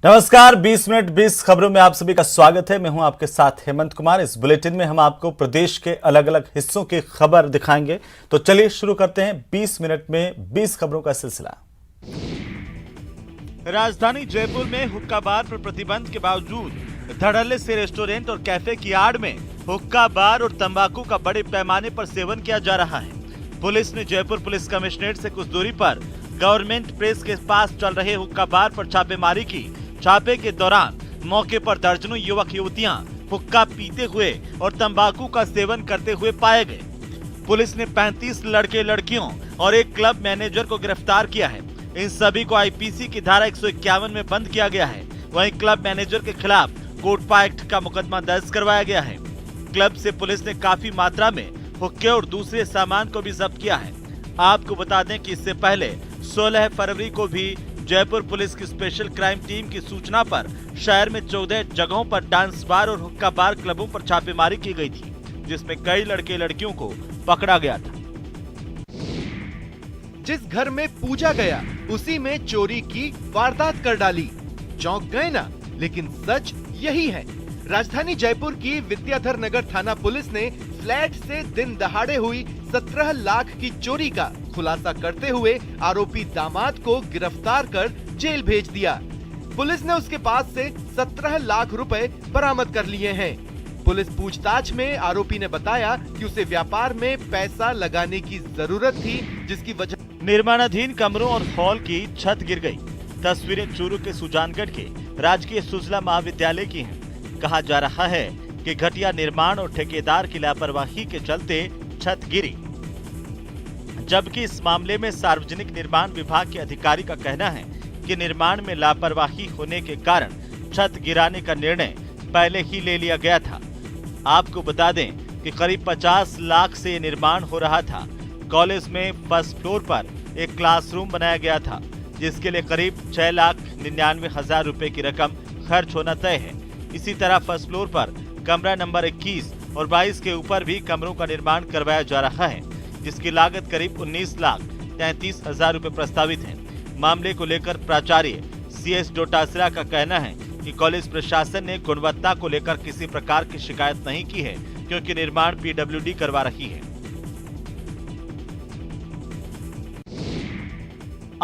नमस्कार, 20 मिनट 20 खबरों में आप सभी का स्वागत है। मैं हूं आपके साथ हेमंत कुमार। इस बुलेटिन में हम आपको प्रदेश के अलग अलग हिस्सों की खबर दिखाएंगे। तो चलिए शुरू करते हैं 20 मिनट में 20 खबरों का सिलसिला। राजधानी जयपुर में हुक्का बार पर प्रतिबंध के बावजूद धड़ल्ले से रेस्टोरेंट और कैफे की आड़ में हुक्का बार और तंबाकू का बड़े पैमाने पर सेवन किया जा रहा है। पुलिस ने जयपुर पुलिस कमिश्नरेट से कुछ दूरी पर गवर्नमेंट प्रेस के पास चल रहे हुक्का बार पर छापेमारी की। छापे के दौरान मौके पर दर्जनों युवक युवतियां हुक्का पीते हुए और तंबाकू का सेवन करते हुए पाए गए। पुलिस ने 35 लड़के लड़कियों और एक क्लब मैनेजर को गिरफ्तार किया है। इन सभी को आईपीसी की धारा 151 में बंद किया गया है। वहीं क्लब मैनेजर के खिलाफ कोटपा एक्ट का मुकदमा दर्ज करवाया गया है। क्लब से पुलिस ने काफी मात्रा में हुक्के और दूसरे सामान को भी जब्त किया है। आपको बता दें कि इससे पहले 16 फरवरी को भी जयपुर पुलिस की स्पेशल क्राइम टीम की सूचना पर शहर में 14 जगहों पर डांस बार और हुक्का बार क्लबों पर छापेमारी की गई थी, जिसमें कई लड़के लड़कियों को पकड़ा गया था। जिस घर में पूजा गया उसी में चोरी की वारदात कर डाली। चौंक गए ना, लेकिन सच यही है। राजधानी जयपुर की विद्याधर नगर थाना पुलिस ने फ्लैट से दिन दहाड़े हुई 17 लाख की चोरी का खुलासा करते हुए आरोपी दामाद को गिरफ्तार कर जेल भेज दिया। पुलिस ने उसके पास से 17 लाख रुपए बरामद कर लिए हैं। पुलिस पूछताछ में आरोपी ने बताया कि उसे व्यापार में पैसा लगाने की जरूरत थी, जिसकी वजह निर्माणाधीन कमरों और हॉल की छत गिर गई। तस्वीरें चूरू के सुजानगढ़ के राजकीय सुजला महाविद्यालय की हैं। कहा जा रहा है कि घटिया निर्माण और ठेकेदार की लापरवाही के चलते छत गिरी, जबकि इस मामले में सार्वजनिक निर्माण विभाग के अधिकारी का कहना है कि निर्माण में लापरवाही होने के कारण छत गिराने का निर्णय पहले ही ले लिया गया था। आपको बता दें कि करीब 50 लाख से निर्माण हो रहा था। कॉलेज में फर्स्ट फ्लोर पर एक क्लासरूम बनाया गया था, जिसके लिए करीब 6,99,000 रुपए की रकम खर्च होना तय है। इसी तरह फर्स्ट फ्लोर पर कमरा नंबर 21 और 22 के ऊपर भी कमरों का निर्माण करवाया जा रहा है, जिसकी लागत करीब 19,33,000 रुपए प्रस्तावित है। मामले को लेकर प्राचार्य CS डोटासरा का कहना है कि कॉलेज प्रशासन ने गुणवत्ता को लेकर किसी प्रकार की शिकायत नहीं की है, क्योंकि निर्माण PWD करवा रही है।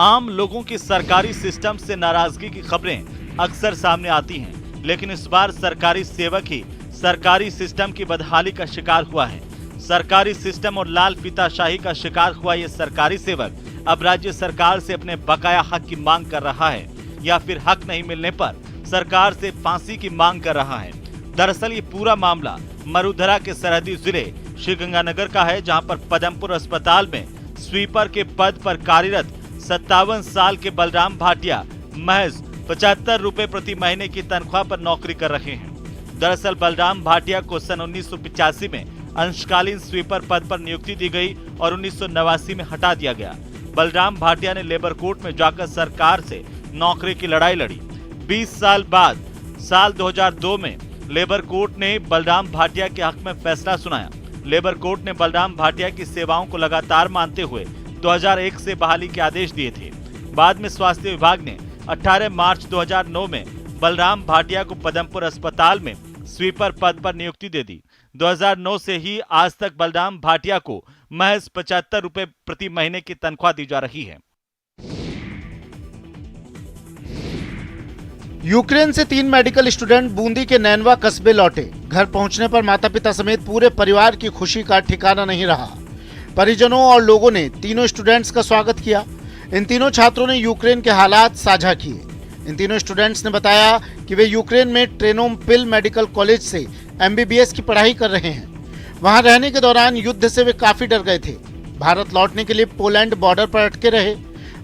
आम लोगों की सरकारी सिस्टम से नाराजगी की खबरें अक्सर सामने आती हैं, लेकिन इस बार सरकारी सेवक ही सरकारी सिस्टम की बदहाली का शिकार हुआ है। सरकारी सिस्टम और लाल फीताशाही का शिकार हुआ ये सरकारी सेवक अब राज्य सरकार से अपने बकाया हक की मांग कर रहा है, या फिर हक नहीं मिलने पर सरकार से फांसी की मांग कर रहा है। दरअसल ये पूरा मामला मरुधरा के सरहदी जिले श्रीगंगानगर का है, जहां पर पदमपुर अस्पताल में स्वीपर के पद पर कार्यरत 57 साल के बलराम भाटिया महज 75 रुपए प्रति महीने की तनख्वाह पर नौकरी कर रहे हैं। दरअसल बलराम भाटिया को सन 1985 में अंशकालीन स्वीपर पद पर नियुक्ति दी गई और 1989 में हटा दिया गया। बलराम भाटिया ने लेबर कोर्ट में जाकर सरकार से नौकरी की लड़ाई लड़ी। 20 साल बाद साल 2002 में लेबर कोर्ट ने बलराम भाटिया के हक में फैसला सुनाया। लेबर कोर्ट ने बलराम भाटिया की सेवाओं को लगातार मानते हुए 2001 से बहाली के आदेश दिए थे। बाद में स्वास्थ्य विभाग ने 18 मार्च 2009 में बलराम भाटिया को पदमपुर अस्पताल में स्वीपर पद पर नियुक्ति दे दी। 2009 से ही आज तक बलराम भाटिया को महज 75 रुपए प्रति महीने की तनख्वाह दी जा रही है। यूक्रेन से 3 मेडिकल स्टूडेंट बूंदी के नैनवा कस्बे लौटे। घर पहुंचने पर माता पिता समेत पूरे परिवार की खुशी का ठिकाना नहीं रहा। परिजनों और लोगों ने तीनों स्टूडेंट्स का स्वागत किया। इन तीनों छात्रों ने यूक्रेन के हालात साझा किए। इन तीनों स्टूडेंट्स ने बताया कि वे यूक्रेन में ट्रेनोमपिल मेडिकल कॉलेज से MBBS की पढ़ाई कर रहे हैं। वहां रहने के दौरान युद्ध से वे काफी डर गए थे। भारत लौटने के लिए पोलैंड बॉर्डर पर अटके रहे।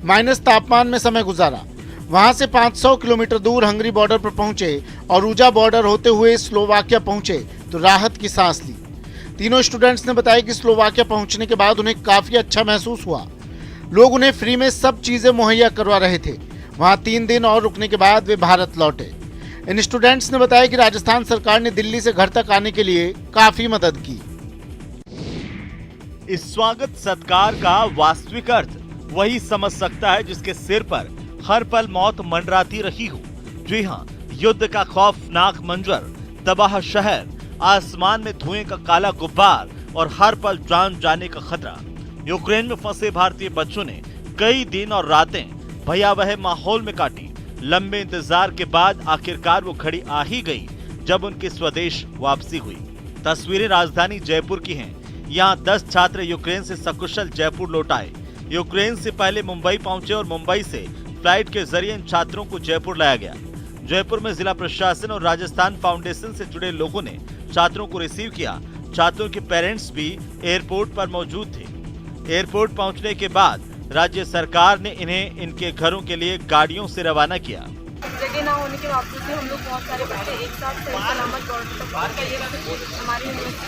माइनस तापमान में समय गुजारा। वहां से 500 किलोमीटर दूर हंगरी बॉर्डर पर पहुंचे और ऊजा बॉर्डर होते हुए स्लोवाकिया पहुंचे तो राहत की सांस ली। तीनों स्टूडेंट्स ने बताया कि स्लोवाकिया पहुंचने के बाद उन्हें काफी अच्छा महसूस हुआ। लोग उन्हें फ्री में सब चीजें मुहैया करवा रहे थे। वहां 3 दिन और रुकने के बाद वे भारत लौटे। इन स्टूडेंट्स ने बताया कि राजस्थान सरकार ने दिल्ली से घर तक आने के लिए काफी मदद की। इस स्वागत सत्कार का वास्तविक अर्थ वही समझ सकता है जिसके सिर पर हर पल मौत मंडराती रही हो। जी हां, युद्ध का खौफनाक मंजर, तबाह शहर, आसमान में धुएं का काला गुब्बार और हर पल जान जाने का खतरा। यूक्रेन में फंसे भारतीय बच्चों ने कई दिन और रातें भयावह माहौल में काटी। लंबे इंतजार के बाद आखिरकार वो घड़ी आ ही गई जब उनकी स्वदेश वापसी हुई। तस्वीरें राजधानी जयपुर की हैं। यहाँ 10 छात्र यूक्रेन से सकुशल जयपुर लौट आए। यूक्रेन से पहले मुंबई पहुंचे और मुंबई से फ्लाइट के जरिए इन छात्रों को जयपुर लाया गया। जयपुर में जिला प्रशासन और राजस्थान फाउंडेशन से जुड़े लोगों ने छात्रों को रिसीव किया। छात्रों के पेरेंट्स भी एयरपोर्ट पर मौजूद थे। एयरपोर्ट पहुंचने के बाद राज्य सरकार ने इन्हें इनके घरों के लिए गाड़ियों से रवाना किया। जगह ना होने के बावजूद भी हम लोग बहुत सारे बच्चे एक साथ सही सलामत बॉर्डर तक पहुंच गए। हमारी यूनिवर्सिटी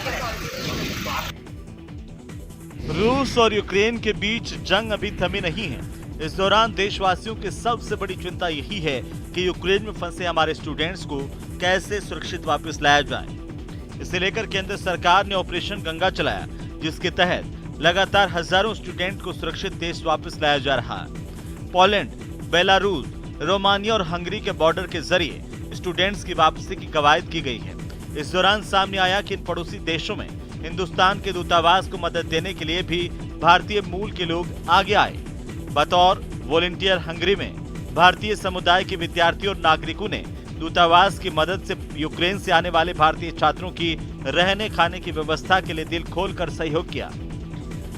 के रूस और यूक्रेन के बीच जंग अभी थमी नहीं है। इस दौरान देशवासियों की सबसे बड़ी चिंता यही है कि यूक्रेन में फंसे हमारे स्टूडेंट्स को कैसे सुरक्षित वापस लाया जाए। इसे लेकर केंद्र सरकार ने ऑपरेशन गंगा चलाया, जिसके तहत लगातार हजारों स्टूडेंट को सुरक्षित देश वापस लाया जा रहा है। पोलैंड, बेलारूस, रोमानिया और हंगरी के बॉर्डर के जरिए स्टूडेंट्स की वापसी की कवायद की गई है। इस दौरान सामने आया कि इन पड़ोसी देशों में हिंदुस्तान के दूतावास को मदद देने के लिए भी भारतीय मूल के लोग आगे आए। बतौर वॉलंटियर हंगरी में भारतीय समुदाय के विद्यार्थियों और नागरिकों ने दूतावास की मदद से यूक्रेन से आने वाले भारतीय छात्रों की रहने खाने की व्यवस्था के लिए दिल खोलकर सहयोग किया।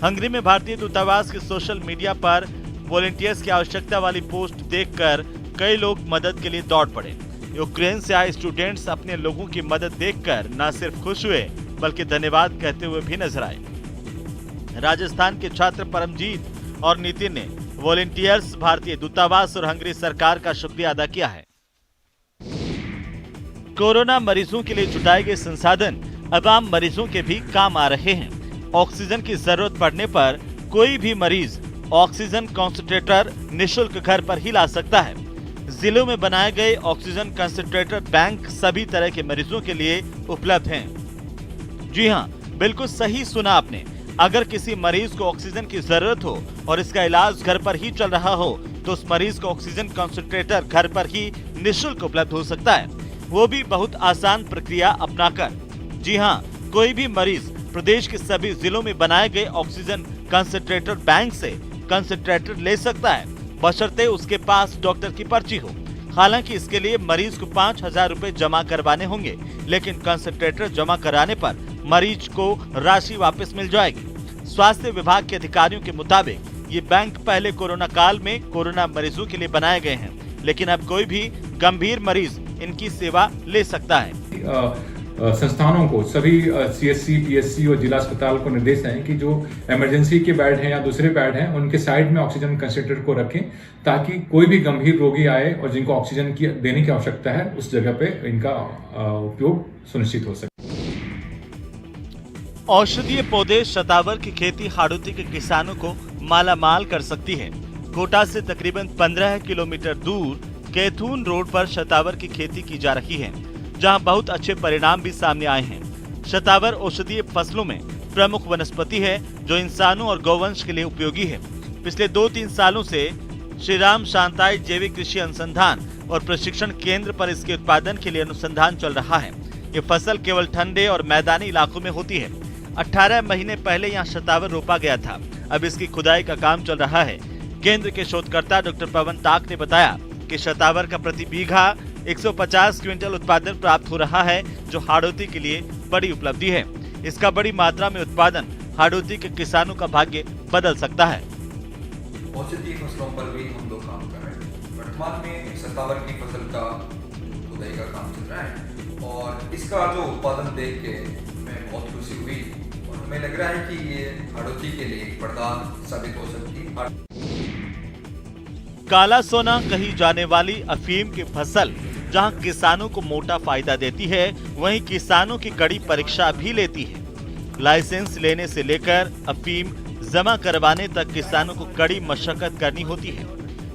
हंगरी में भारतीय दूतावास के सोशल मीडिया पर वॉलंटियर्स की आवश्यकता वाली पोस्ट देखकर कई लोग मदद के लिए दौड़ पड़े। यूक्रेन से आए स्टूडेंट्स अपने लोगों की मदद देखकर न सिर्फ खुश हुए बल्कि धन्यवाद कहते हुए भी नजर आए। राजस्थान के छात्र परमजीत और नितिन ने वॉलंटियर्स, भारतीय दूतावास और हंगरी सरकार का शुक्रिया अदा किया है। कोरोना मरीजों के लिए जुटाए गए संसाधन अब आम मरीजों के भी काम आ रहे हैं। ऑक्सीजन की जरूरत पड़ने पर कोई भी मरीज ऑक्सीजन कंसंट्रेटर निशुल्क घर पर ही ला सकता है। जिलों में बनाए गए ऑक्सीजन कंसंट्रेटर बैंक सभी तरह के मरीजों के लिए उपलब्ध हैं। जी हां, बिल्कुल सही सुना आपने। अगर किसी मरीज को ऑक्सीजन की जरूरत हो और इसका इलाज घर पर ही चल रहा हो तो उस मरीज को ऑक्सीजन कंसंट्रेटर घर पर ही निशुल्क उपलब्ध हो सकता है, वो भी बहुत आसान प्रक्रिया अपनाकर। जी हां, कोई भी मरीज प्रदेश के सभी जिलों में बनाए गए ऑक्सीजन कंसंट्रेटर बैंक से कंसंट्रेटर ले सकता है, बशर्ते उसके पास डॉक्टर की पर्ची हो। हालांकि इसके लिए मरीज को 5,000 रुपए जमा करवाने होंगे, लेकिन कंसंट्रेटर जमा कराने पर मरीज को राशि वापस मिल जाएगी। स्वास्थ्य विभाग के अधिकारियों के मुताबिक ये बैंक पहले कोरोना काल में कोरोना मरीजों के लिए बनाए गए हैं, लेकिन अब कोई भी गंभीर मरीज इनकी सेवा ले सकता है। संस्थानों को, सभी CSC, PSC और जिला अस्पताल को निर्देश है कि जो इमरजेंसी के बेड हैं या दूसरे बेड हैं उनके साइड में ऑक्सीजन कंसंट्रेटर को रखें, ताकि कोई भी गंभीर रोगी आए और जिनको ऑक्सीजन की देने की आवश्यकता है उस जगह पे इनका उपयोग सुनिश्चित हो सके। औषधीय पौधे शतावर की खेती हाड़ौती के किसानों को मालामाल कर सकती है। कोटा से तकरीबन 15 किलोमीटर दूर कैथून रोड पर शतावर की खेती की जा रही है, जहां बहुत अच्छे परिणाम भी सामने आए हैं। शतावर औषधीय फसलों में प्रमुख वनस्पति है जो इंसानों और गौवंश के लिए उपयोगी है। पिछले 2-3 सालों से श्री राम शांताई जैविक कृषि अनुसंधान और प्रशिक्षण केंद्र पर इसके उत्पादन के लिए अनुसंधान चल रहा है। ये फसल केवल ठंडे और मैदानी इलाकों में होती है। 18 महीने पहले यहाँ शतावर रोपा गया था। अब इसकी खुदाई का काम चल रहा है। केंद्र के शोधकर्ता डॉक्टर पवन ताक ने बताया कि शतावर का प्रति बीघा 150 क्विंटल उत्पादन प्राप्त हो रहा है, जो हाड़ौती के लिए बड़ी उपलब्धि है। इसका बड़ी मात्रा में उत्पादन हाड़ौती के किसानों का भाग्य बदल सकता है। औषधीय फसलों पर भी हम लोग काम कर रहे हैं। वर्तमान में शतावर की फसल का खुदाई का काम चल रहा है और इसका जो उत्पादन देख के हमें बहुत खुशी हुई और हमें लग रहा है कि ये हाड़ौती के लिए वरदान साबित हो सकती है। काला सोना कही जाने वाली अफीम की फसल जहां किसानों को मोटा फायदा देती है, वहीं किसानों की कड़ी परीक्षा भी लेती है। लाइसेंस लेने से लेकर अफीम जमा करवाने तक किसानों को कड़ी मशक्कत करनी होती है।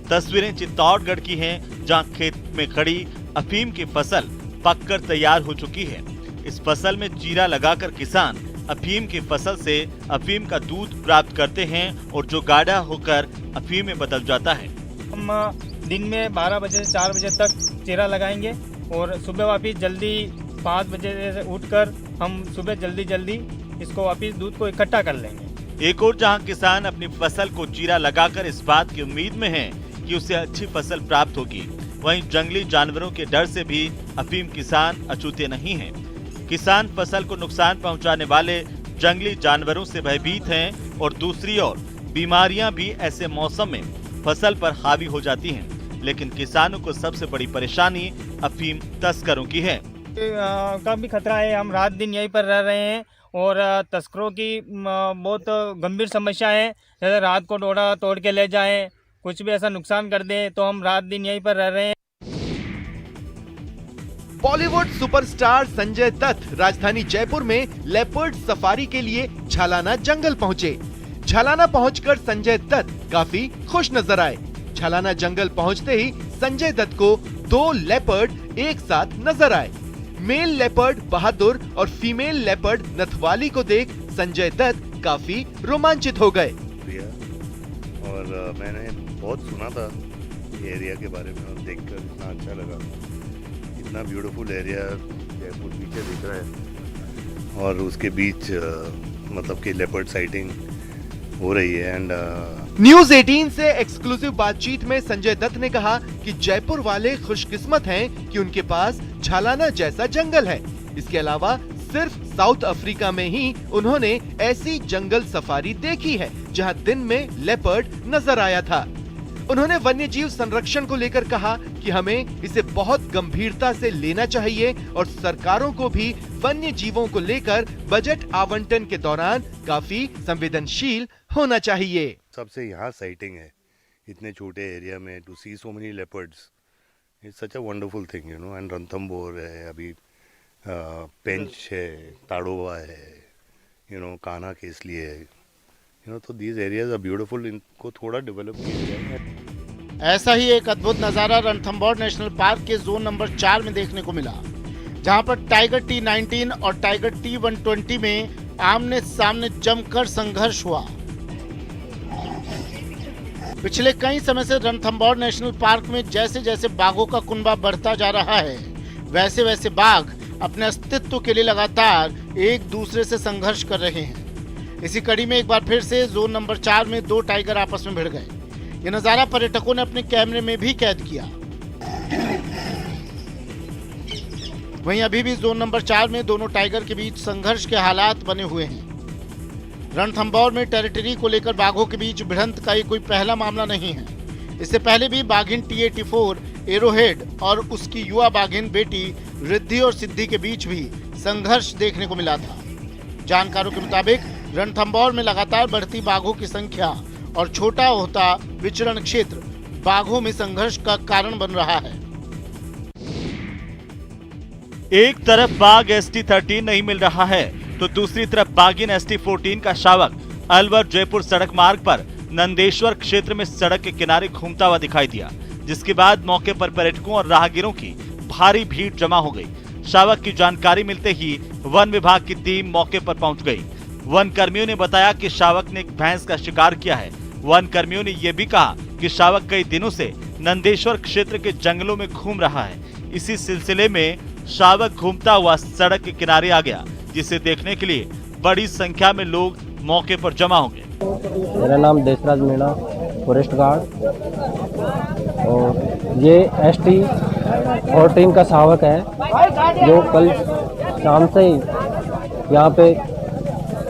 तस्वीरें चित्तौड़गढ़ की हैं, जहां खेत में खड़ी अफीम की फसल पककर तैयार हो चुकी है। इस फसल में चीरा लगाकर किसान अफीम की फसल से अफीम का दूध प्राप्त करते हैं और जो गाढ़ा होकर अफीम में बदल जाता है। हम दिन में 12 बजे से 4 बजे तक चेरा लगाएंगे और सुबह वापिस जल्दी 5 बजे से उठकर हम सुबह जल्दी इसको वापिस दूध को इकट्ठा कर लेंगे। एक और जहां किसान अपनी फसल को चीरा लगाकर इस बात की उम्मीद में हैं कि उसे अच्छी फसल प्राप्त होगी, वहीं जंगली जानवरों के डर से भी अफीम किसान अछूते नहीं हैं। किसान फसल को नुकसान पहुंचाने वाले जंगली जानवरों से भयभीत हैं और दूसरी ओर बीमारियां भी ऐसे मौसम में फसल पर हावी हो जाती हैं। लेकिन किसानों को सबसे बड़ी परेशानी अफीम तस्करों की है। का भी खतरा है, हम रात दिन यहीं पर रह रहे हैं और तस्करों की बहुत गंभीर समस्या है। जैसे रात को डोरा तोड़ के ले जाएं, कुछ भी ऐसा नुकसान कर दें, तो हम रात दिन यहीं पर रह रहे हैं। बॉलीवुड सुपरस्टार संजय दत्त राजधानी जयपुर में लेपर्ड सफारी के लिए झालाना जंगल पहुंचे। झालाना पहुंचकर संजय दत्त काफी खुश नजर आए। झालाना जंगल पहुंचते ही संजय दत्त को 2 लेपर्ड एक साथ नजर आए। मेल लेपर्ड बहादुर और फीमेल लेपर्ड नथवाली को देख संजय दत्त काफी रोमांचित हो गए। और मैंने बहुत सुना था ये एरिया के बारे में और देखकर इतना अच्छा लगा। इतना ब्यूटीफुल एरिया जयपुर पीछे दिख रहा है और उसके बीच मतलब कि लेपर्ड साइटिंग हो रही है। एंड न्यूज 18 से एक्सक्लूसिव बातचीत में संजय दत्त ने कहा कि जयपुर वाले खुशकिस्मत हैं कि उनके पास झालाना जैसा जंगल है। इसके अलावा सिर्फ साउथ अफ्रीका में ही उन्होंने ऐसी जंगल सफारी देखी है जहां दिन में लेपर्ड नजर आया था। उन्होंने वन्यजीव संरक्षण को लेकर कहा कि हमें इसे बहुत गंभीरता से लेना चाहिए और सरकारों को भी वन्य जीवों को लेकर बजट आवंटन के दौरान काफी संवेदनशील होना चाहिए। सबसे यहाँ साइटिंग है इतने छोटे एरिया में, to see so many leopards, it's such a wonderful thing you know. And Ranthambore है, अभी पेंच है, ताड़ोवा है, यू नो, कान्हा केसली है, यू नो। तो दीज एरियाज आर ब्यूटीफुल, इनको थोड़ा डेवलप किया जाए। ऐसा ही एक अद्भुत नजारा रणथंबोर नेशनल पार्क के जोन नंबर 4 में देखने को मिला, जहां पर टाइगर T19 और टाइगर T120 में आमने सामने जमकर संघर्ष हुआ। पिछले कई समय से रणथंबोर नेशनल पार्क में जैसे जैसे बाघों का कुनबा बढ़ता जा रहा है, वैसे वैसे बाघ अपने अस्तित्व के लिए लगातार एक दूसरे से संघर्ष कर रहे हैं। इसी कड़ी में एक बार फिर से जोन नंबर 4 में 2 टाइगर आपस में भिड़ गए। ये नजारा पर्यटकों ने अपने कैमरे में भी कैद किया। वहीं अभी भी जोन नंबर 4 में दोनों टाइगर के बीच संघर्ष के हालात बने हुए हैं। रणथंबोर में टेरिटरी को लेकर बाघों के बीच भिड़ंत का ये कोई पहला मामला नहीं है। इससे पहले भी बाघिन T84 एरोहेड और उसकी युवा बाघिन बेटी रिद्धि और सिद्धि के बीच भी संघर्ष देखने को मिला था। जानकारों के मुताबिक रणथंबोर में लगातार बढ़ती बाघों की संख्या और छोटा होता विचरण क्षेत्र बाघों में संघर्ष का कारण बन रहा है। एक तरफ बाघ ST13 नहीं मिल रहा है तो दूसरी तरफ बाघिन ST14 का शावक अलवर जयपुर सड़क मार्ग पर नंदेश्वर क्षेत्र में सड़क के किनारे घूमता हुआ दिखाई दिया, जिसके बाद मौके पर पर्यटकों और राहगीरों की भारी भीड़ जमा हो गई। शावक की जानकारी मिलते ही वन विभाग की टीम मौके पर पहुंच गई। वन कर्मियों ने बताया कि शावक ने एक भैंस का शिकार किया है। वन कर्मियों ने यह भी कहा कि शावक कई दिनों से नंदेश्वर क्षेत्र के जंगलों में घूम रहा है। इसी सिलसिले में शावक घूमता हुआ सड़क के किनारे आ गया, जिसे देखने के लिए बड़ी संख्या में लोग मौके पर जमा हो गए। मेरा नाम देशराज मीणा, फॉरेस्ट गार्ड, और ये ST14 का शावक है जो कल शाम से ही यहाँ पे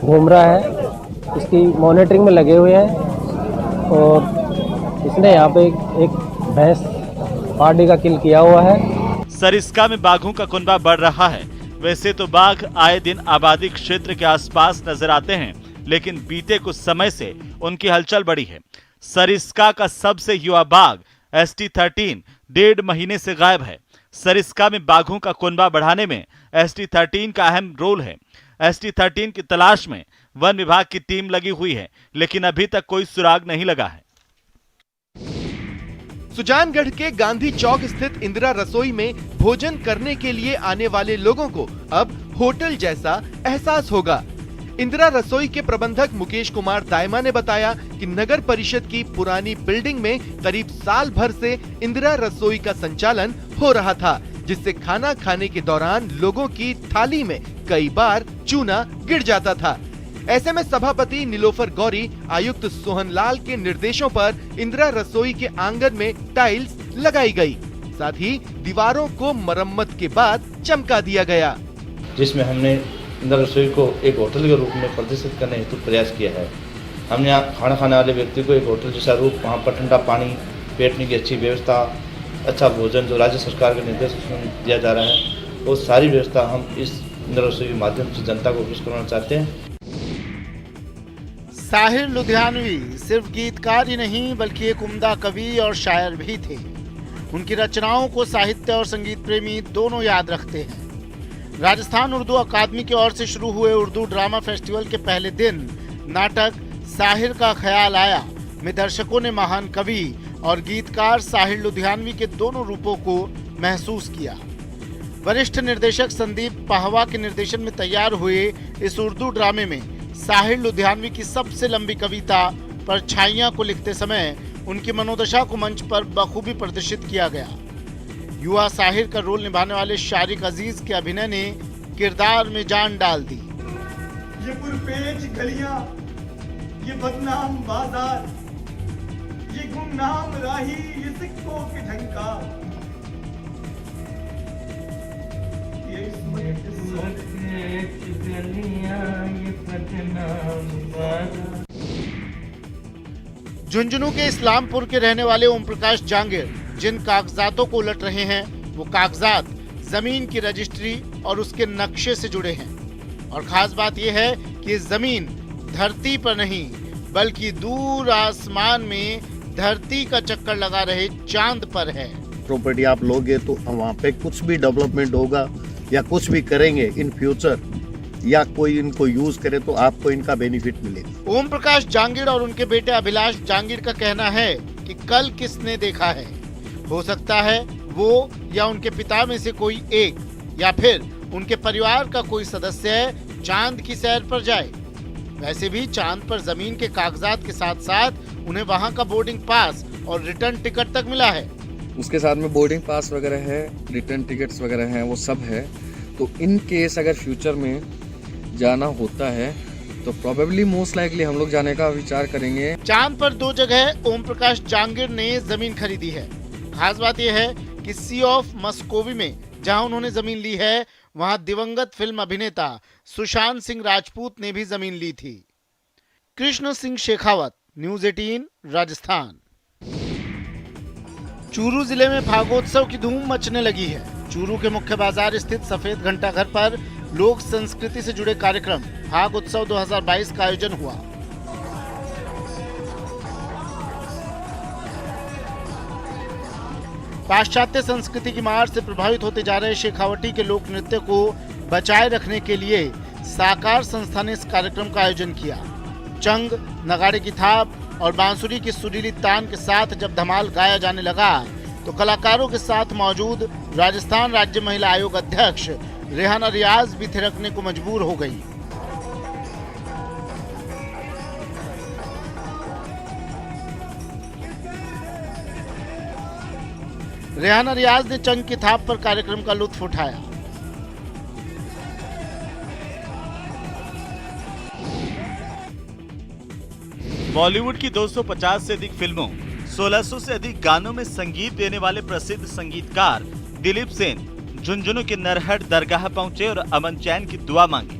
घूम रहा है। इसकी मॉनिटरिंग में लगे हुए हैं और इसने यहाँ पे एक भैंस पार्टी का किल किया हुआ है। सरिस्का में बाघों का कुनबा बढ़ रहा है। वैसे तो बाघ आए दिन आबादी क्षेत्र के आसपास नजर आते हैं, लेकिन बीते कुछ समय से उनकी हलचल बढ़ी है। सरिस्का का सबसे युवा बाघ ST13 1.5 महीने से गायब है। सरिस्का में बाघों का कुनबा बढ़ाने में ST13 का अहम रोल है। ST13 की तलाश में वन विभाग की टीम लगी हुई है, लेकिन अभी तक कोई सुराग नहीं लगा है। सुजानगढ़ के गांधी चौक स्थित इंदिरा रसोई में भोजन करने के लिए आने वाले लोगों को अब होटल जैसा एहसास होगा। इंदिरा रसोई के प्रबंधक मुकेश कुमार दायमा ने बताया कि नगर परिषद की पुरानी बिल्डिंग में करीब साल भर से इंदिरा रसोई का संचालन हो रहा था, जिससे खाना खाने के दौरान लोगों की थाली में कई बार चूना गिर जाता था। ऐसे में सभापति नीलोफर गौरी, आयुक्त सोहनलाल के निर्देशों पर इंदिरा रसोई के आंगन में टाइल्स लगाई गई, साथ ही दीवारों को मरम्मत के बाद चमका दिया गया, जिसमें हमने इंदिरा रसोई को एक होटल के रूप में प्रदर्शित करने हेतु प्रयास किया है। हमने यहाँ खाना खाने वाले व्यक्ति को एक होटल जैसा रूप, वहाँ पर ठंडा पानी, बैठने की अच्छी व्यवस्था, अच्छा भोजन जो राज्य सरकार के निर्देश दिया जा रहा है, वो सारी व्यवस्था हम इस इंदिरा रसोई के माध्यम से जनता को पेश करना चाहते हैं। साहिर लुधियानवी सिर्फ गीतकार ही नहीं बल्कि एक उम्दा कवि और शायर भी थे। उनकी रचनाओं को साहित्य और संगीत प्रेमी दोनों याद रखते हैं। राजस्थान उर्दू अकादमी की ओर से शुरू हुए उर्दू ड्रामा फेस्टिवल के पहले दिन नाटक साहिर का ख्याल आया में दर्शकों ने महान कवि और गीतकार साहिर लुधियानवी के दोनों रूपों को महसूस किया। वरिष्ठ निर्देशक संदीप पाहवा के निर्देशन में तैयार हुए इस उर्दू ड्रामे में साहिर लुधियानवी की सबसे लंबी कविता परछाइयां को लिखते समय उनकी मनोदशा को मंच पर बखूबी प्रदर्शित किया गया। युवा साहिर का रोल निभाने वाले शारिक अजीज के अभिनय ने किरदार में जान डाल दी। ये पुरपेच गलियां, ये बदनाम बाजार, ये गुमनाम राही, ये सिक्कों के ढंका, ये झुंझुनू के इस्लामपुर के रहने वाले ओम प्रकाश जांगिर जिन कागजातों को उलट रहे हैं वो कागजात जमीन की रजिस्ट्री और उसके नक्शे से जुड़े हैं। और खास बात यह है कि ये जमीन धरती पर नहीं बल्कि दूर आसमान में धरती का चक्कर लगा रहे चांद पर है। प्रॉपर्टी आप लोगे तो वहाँ पे कुछ भी डेवलपमेंट होगा या कुछ भी करेंगे इन फ्यूचर या कोई इनको यूज करे तो आपको इनका बेनिफिट मिलेगा। ओम प्रकाश जांगिड़ और उनके बेटे अभिलाष जांगिड़ का कहना है कि कल किसने देखा है, हो सकता है वो या उनके पिता में से कोई एक या फिर उनके परिवार का कोई सदस्य चांद की सैर पर जाए। वैसे भी चांद पर जमीन के कागजात के साथ साथ उन्हें वहाँ का बोर्डिंग पास और रिटर्न टिकट तक मिला है। उसके साथ में बोर्डिंग पास वगैरह है, रिटर्न टिकट्स वगैरह हैं, वो सब है। तो इन केस अगर फ्यूचर में जाना होता है तो प्रोबेबली मोस्ट लाइकली हम लोग जाने का विचार करेंगे। चांद पर 2 जगह ओम प्रकाश जांगिड़ ने जमीन खरीदी है। खास बात यह है कि सी ऑफ मस्कोवी में जहां उन्होंने जमीन ली है वहां दिवंगत फिल्म अभिनेता सुशांत सिंह राजपूत ने भी जमीन ली थी। कृष्ण सिंह शेखावत, न्यूज़ 18 राजस्थान। चूरू जिले में फागोत्सव की धूम मचने लगी है। चूरू के मुख्य बाजार स्थित सफेद घंटाघर पर लोक संस्कृति से जुड़े कार्यक्रम फाग उत्सव 2022 का आयोजन हुआ। पाश्चात्य संस्कृति की मार से प्रभावित होते जा रहे शेखावटी के लोक नृत्य को बचाए रखने के लिए साकार संस्था ने इस कार्यक्रम का आयोजन किया। चंग, नगाड़े की थाप और बांसुरी की सुरीली तान के साथ जब धमाल गाया जाने लगा तो कलाकारों के साथ मौजूद राजस्थान राज्य महिला आयोग अध्यक्ष रेहाना रियाज भी थिरकने को मजबूर हो गई। रेहाना रियाज ने चंग की थाप पर कार्यक्रम का लुत्फ उठाया। बॉलीवुड की 250 से अधिक फिल्मों, 1600 से अधिक गानों में संगीत देने वाले प्रसिद्ध संगीतकार दिलीप सेन झुंझुनू के नरहट दरगाह पहुंचे और अमन चैन की दुआ मांगी।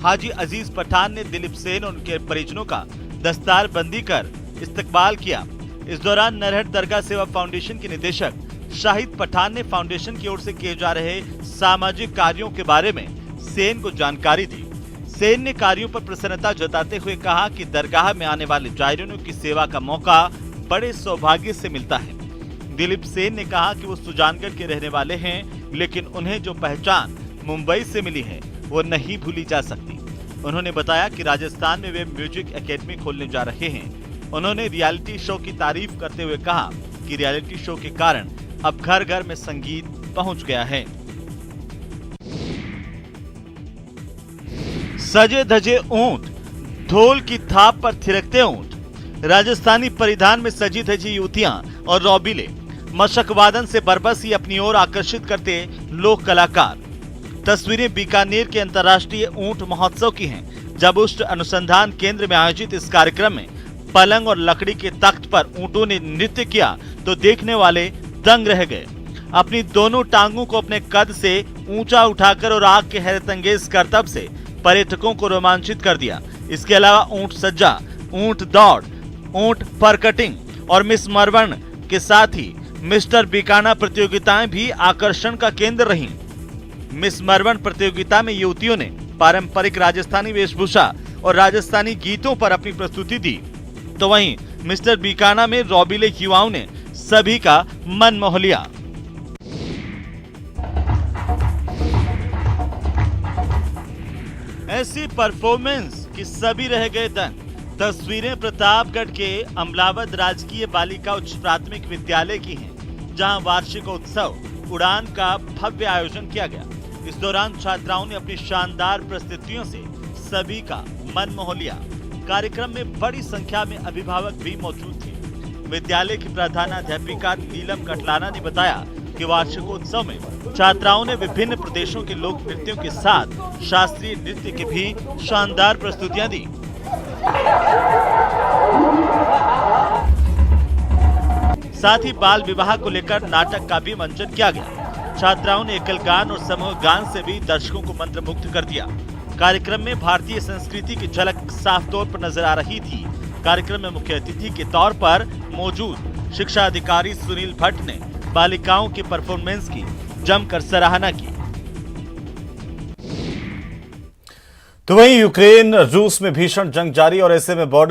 हाजी अजीज पठान ने दिलीप सेन और उनके परिजनों का दस्तार बंदी कर इस्तकबाल किया। इस दौरान नरहट दरगाह सेवा फाउंडेशन के निदेशक शाहिद पठान ने फाउंडेशन की ओर से किए जा रहे सामाजिक कार्यों के बारे में सेन को जानकारी दी। सेन ने कार्यों पर प्रसन्नता जताते हुए कहा कि दरगाह में आने वाले जायरीनों की सेवा का मौका बड़े सौभाग्य से मिलता है। दिलीप सेन ने कहा कि वो सुजानगढ़ के रहने वाले हैं, लेकिन उन्हें जो पहचान मुंबई से मिली है वो नहीं भूली जा सकती। उन्होंने बताया कि राजस्थान में वे म्यूजिक एकेडमी खोलने जा रहे हैं। उन्होंने रियलिटी शो की तारीफ करते हुए कहा कि रियलिटी शो के कारण अब घर घर में संगीत पहुंच गया है। सजे धजे ऊंट, ढोल की थाप पर थिरकते ऊंट, राजस्थानी परिधान में सजी धजी युवतियां और रौबीले, मशक वादन से बरबस अपनी ओर आकर्षित करते लोक कलाकार। तस्वीरें बीकानेर के अंतर्राष्ट्रीय ऊंट महोत्सव की हैं, जब उष्ट अनुसंधान केंद्र में आयोजित इस कार्यक्रम में पलंग और लकड़ी के तख्त पर ऊंटों ने नृत्य किया तो देखने वाले दंग रह गए। अपनी दोनों टांगों को अपने कद से ऊंचा उठाकर और आग के हैरतअंगेज करतब से पर्यटकों को रोमांचित कर दिया। इसके अलावा ऊंट सज्जा, ऊंट दौड़, ऊंट परकटिंग और मिस मरवन के साथ ही मिस्टर बीकाना प्रतियोगिताएं भी आकर्षण का केंद्र रहीं। मिस मरवन प्रतियोगिता में युवतियों ने पारंपरिक राजस्थानी वेशभूषा और राजस्थानी गीतों पर अपनी प्रस्तुति दी, तो वहीं मिस्टर बीकाना में रौबीले युवाओं ने सभी का मन मोह लिया। ऐसी परफॉर्मेंस कि सभी रह गए दंग। तस्वीरें प्रतापगढ़ के अमलावद राजकीय बालिका उच्च प्राथमिक विद्यालय की हैं, जहां वार्षिक उत्सव उड़ान का भव्य आयोजन किया गया। इस दौरान छात्राओं ने अपनी शानदार प्रस्तुतियों से सभी का मन मोह लिया। कार्यक्रम में बड़ी संख्या में अभिभावक भी मौजूद थे। विद्यालय की प्रधानाध्यापिका नीलम कटलाना ने बताया कि वार्षिकोत्सव में छात्राओं ने विभिन्न प्रदेशों के लोक नृत्यों के साथ शास्त्रीय नृत्य की भी शानदार प्रस्तुतियां दी। साथ ही बाल विवाह को लेकर नाटक का भी मंचन किया गया। छात्राओं ने एकल गान और समूह गान से भी दर्शकों को मंत्रमुग्ध कर दिया। कार्यक्रम में भारतीय संस्कृति की झलक साफ तौर पर नजर आ रही थी। कार्यक्रम में मुख्य अतिथि के तौर पर मौजूद शिक्षा अधिकारी सुनील भट्ट ने बालिकाओं की परफॉर्मेंस की जमकर सराहना की। तो वहीं यूक्रेन रूस में भीषण जंग जारी और ऐसे में बॉर्डर